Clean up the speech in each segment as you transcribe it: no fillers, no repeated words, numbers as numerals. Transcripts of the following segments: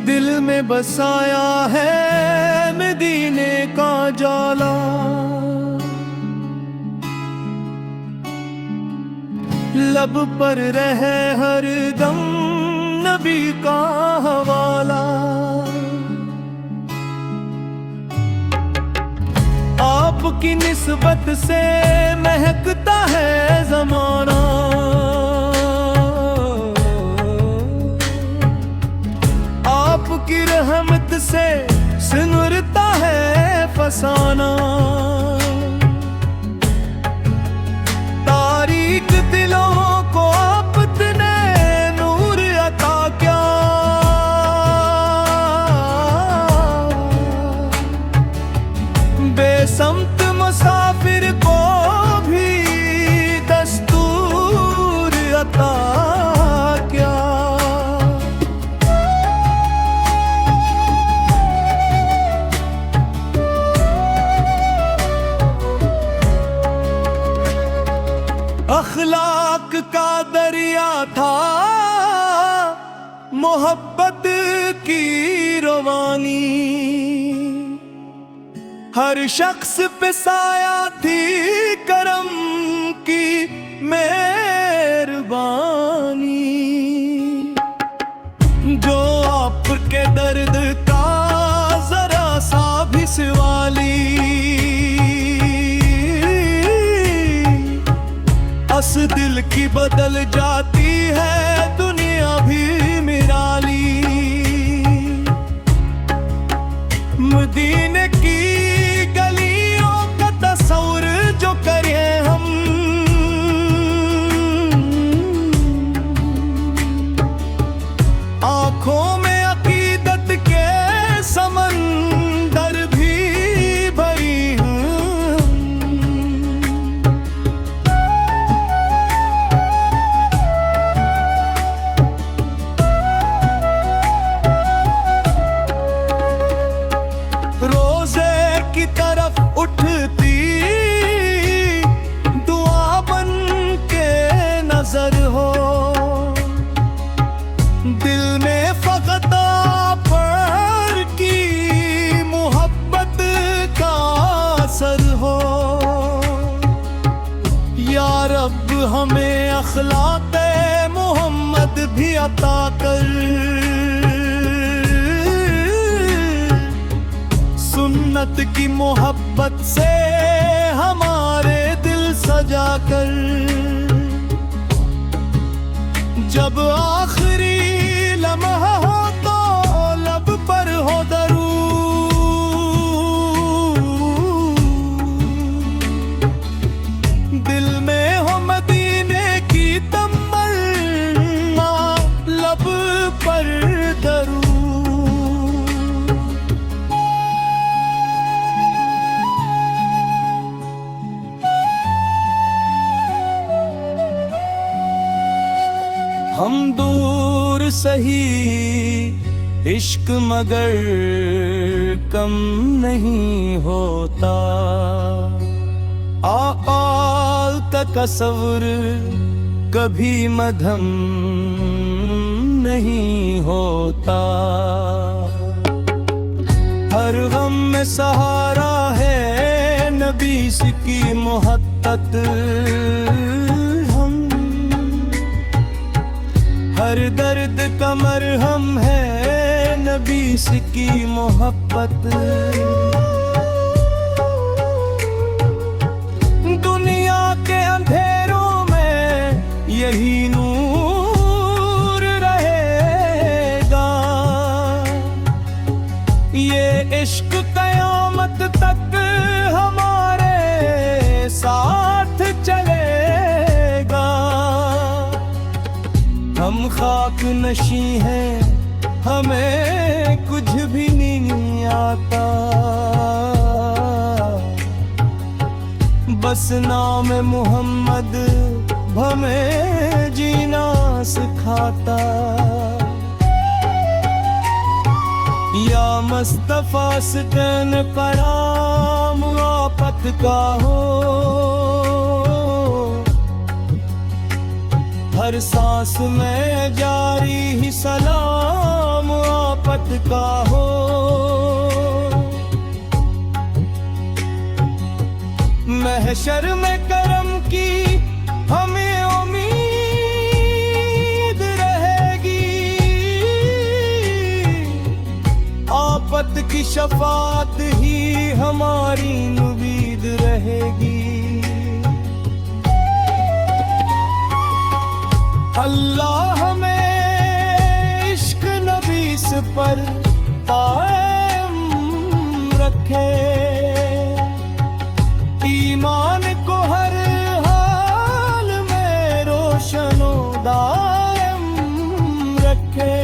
दिल में बसाया है मदीने का जाला। लब पर रहे हर दम नबी का हवाला। आपकी निस्बत से महकता है ज़माना। आपकी रहमत से सिमरता है फसाना। तारीक दिलों को आपने नूर अता क्या। बेसमत मुसाफिर को भी दस्तूर अता क्या। अखलाक का दरिया था मोहब्बत की रवानी। हर शख्स पे साया थी करम की मेहरबानी। जो आपके दर्द का जरा सा भी सवाली। अस दिल की बदल जाती है दुनिया भी निराली। मदीने की गलियों का तस्वीर जो करें हम। आंखों में अकीदत के समंदर भी भरी की तरफ उठती दुआ बन के नजर हो। दिल में फकत पर की मोहब्बत का असर हो। या रब हमें अखलाक मोहम्मद भी अता कर। सुन्नत की मोहब्बत से हमारे दिल सजा कर। जब आखिरी लम्हा हो तो लब पर हो दरूद। दिल में हो मदीने की तमन्ना लब पर दरूद। हम दूर सही इश्क मगर कम नहीं होता। आपाल का तस्वुर कभी मध्यम नहीं होता। हर गम में सहारा है नबी की मोहब्बत। हर दर्द का मरहम है नबी की मोहब्बत। दुनिया के अंधेरों में यही नूर रहेगा। ये इश्क कयामत तक हमारे साथ चलेगा। हम खाक नशी हैं हमें कुछ भी नहीं आता। बस नाम मोहम्मद हमें जीना सिखाता। या मुस्तफा स्टन कराम आपत का हो। हर सांस में जारी ही सलाम आफत का हो। महशर में करम की हमें उम्मीद रहेगी, आफत की शफात ही हमारी उम्मीद रहेगी। अल्लाह हमें इश्क नबी से पर कायम रखे, ईमान को हर हाल में रोशनो दायम रखे।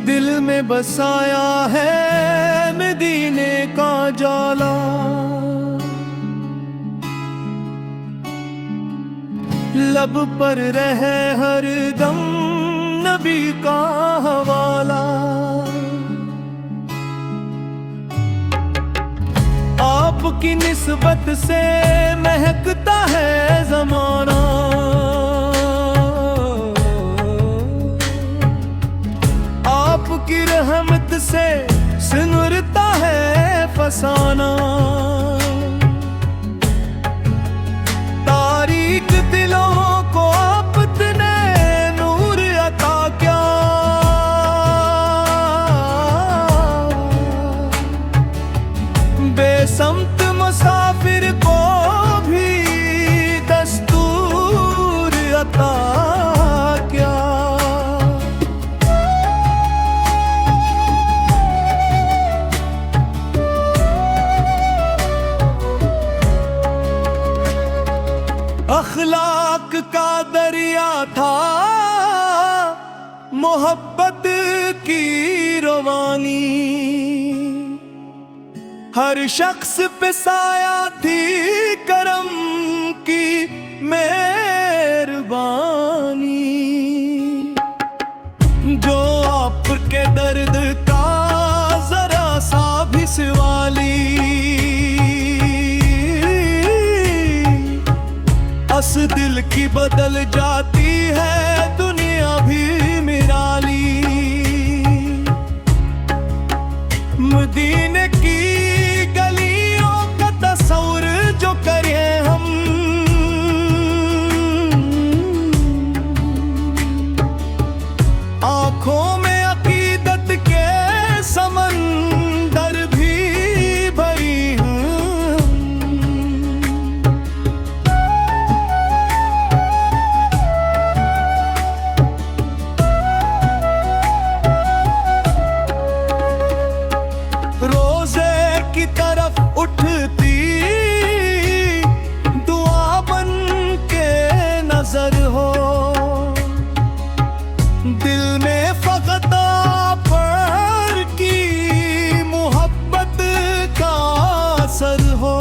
दिल में बसाया है मदीने का जाला, लब पर रहे हर दम नबी का हवाला। आपकी निस्बत से महकता है जमाना, आपकी रहमत से सिनुरता है फसाना। तारीक दिलों को आपने नूर अता क्या, बेसमत मुसाफिर को भी दस्तूर अता क्या। अखलाक का दरिया था मोहब्बत की रवानी, हर शख्स पे साया थी करम की मेहरबानी। जो आपके दर्द का जरा सा भी सवाली, अस दिल की बदल जाती है दुनिया भी निराली। मदीने की गलियों का तस्वीर जो करें हम, आंखों में अकीदत के समंदर भी भरी हैं। रोजे की तरफ उठती दुआ बन के नजर हो, दिल में फकत पर की मोहब्बत का असर हो।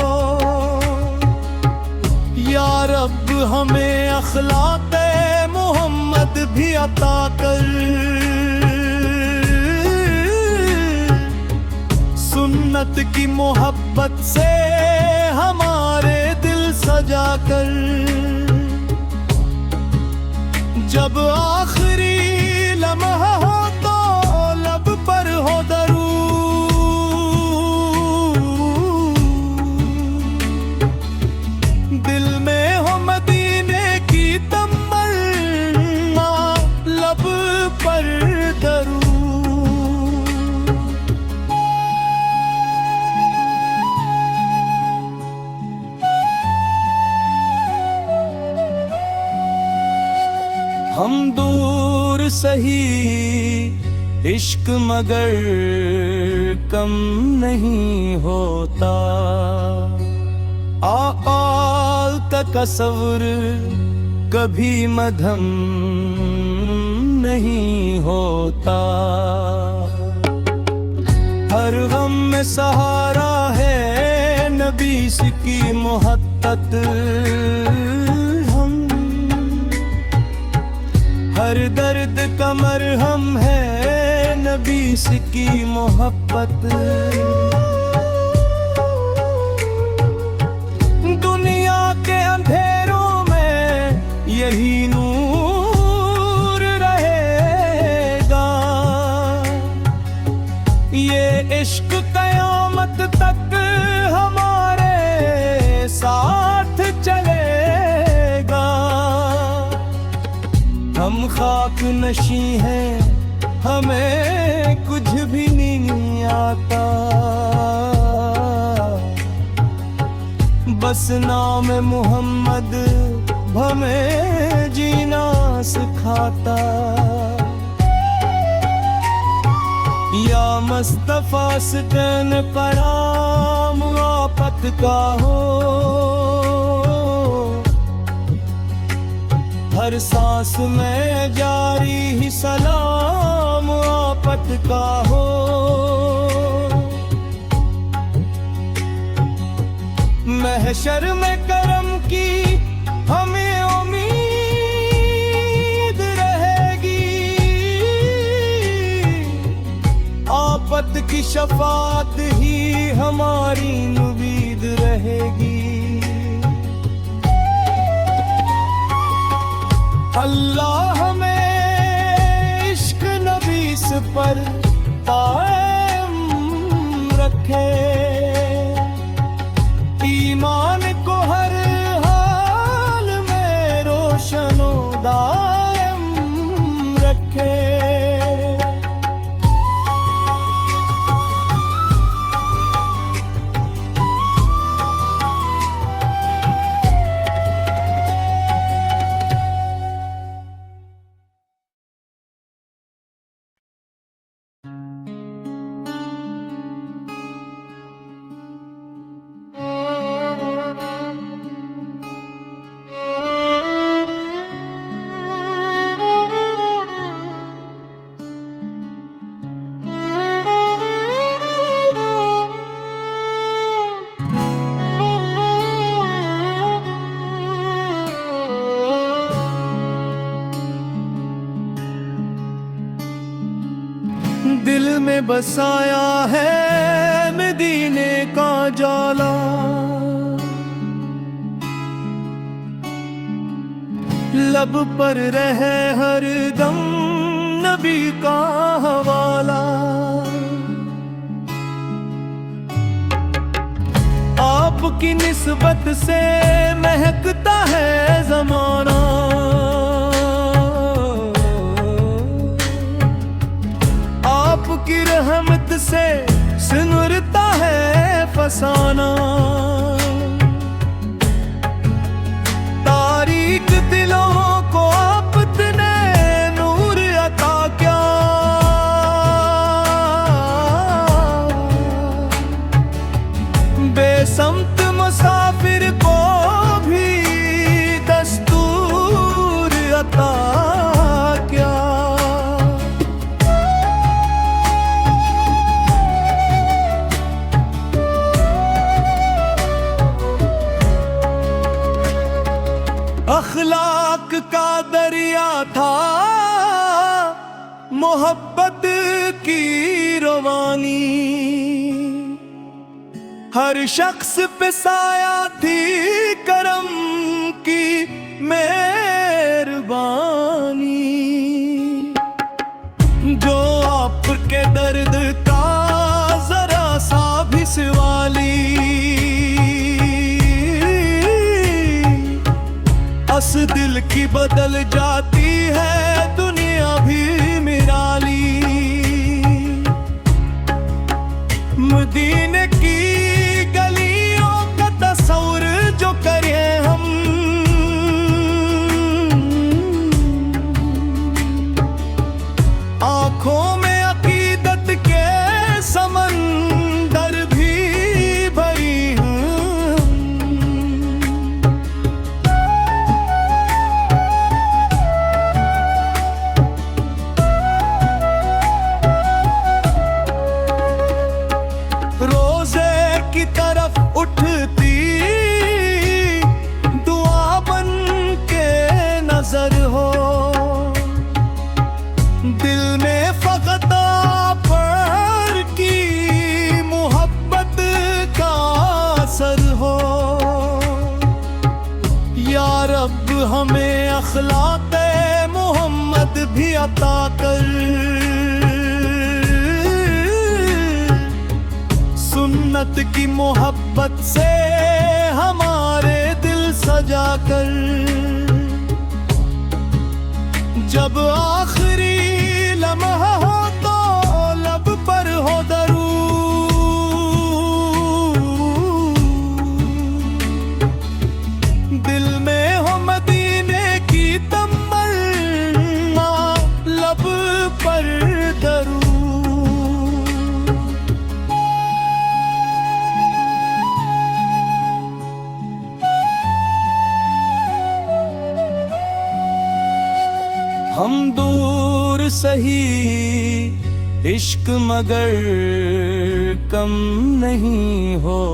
या रब हमें अखलाक़े मोहम्मद भी अता कर, सुन्नत की मोहब्बत से हमारे दिल सजा कर। जब आखिरी लम्हा हो तो लब पर हो दरूद, दिल में हो मदीने की तमन्ना, लब पर दरूद। हम दूर सही इश्क मगर कम नहीं होता। आल तकसव्वुर कभी मध्यम नहीं होता। हर गम में सहारा है नबी की मोहब्बत हम। हर दर्द का मरहम है नबी की मोहब्बत। दुनिया के अंधेरों में यही नूर रहेगा। ये इश्क कयामत तक हमारे साथ चलेगा। हम खाक नशी हैं, हमें कुछ भी नहीं आता। बस नाम मोहम्मद हमें जीना सिखाता। या मुस्तफा सकन कराम आफत का हो। हर सांस में जारी ही सलाम आफत का हो। महशर में करम की हमें उम्मीद रहेगी। आफत की शफात ही हमारी उम्मीद रहेगी। अल्लाह हमें इश्क नबीस पर कायम रखे। ईमान को हर हाल में रोशनो दायम रखे। दिल में बसाया है मदीने का जाला। लब पर रहे हर दम नबी का हवाला। आपकी निस्बत से महकता है जमाना। आपकी रहमत से सिमरता है फसाना। तारीक दिलों को आपने नूर अता क्या। बेसमत मुसाफिर को भी दस्तूर अता क्या। अखलाक का दरिया था मोहब्बत की रवानी। हर शख्स पे साया थी करम की मेहरबानी। जो आपके दर्द का जरा सा भी सवाली। अस दिल की बदल जाती है दुनिया भी निराली। मदीने की गलियों का तस्वीर जो करें हम। आँखों में खुद की मोहब्बत से हमारे दिल सजा कर, जब आखिरी लम्हा हो तो लब पर हो दरूद, दिल में हो मदीने की तमन्ना, लब पर दरूद। हम दूर सही इश्क मगर कम नहीं हो।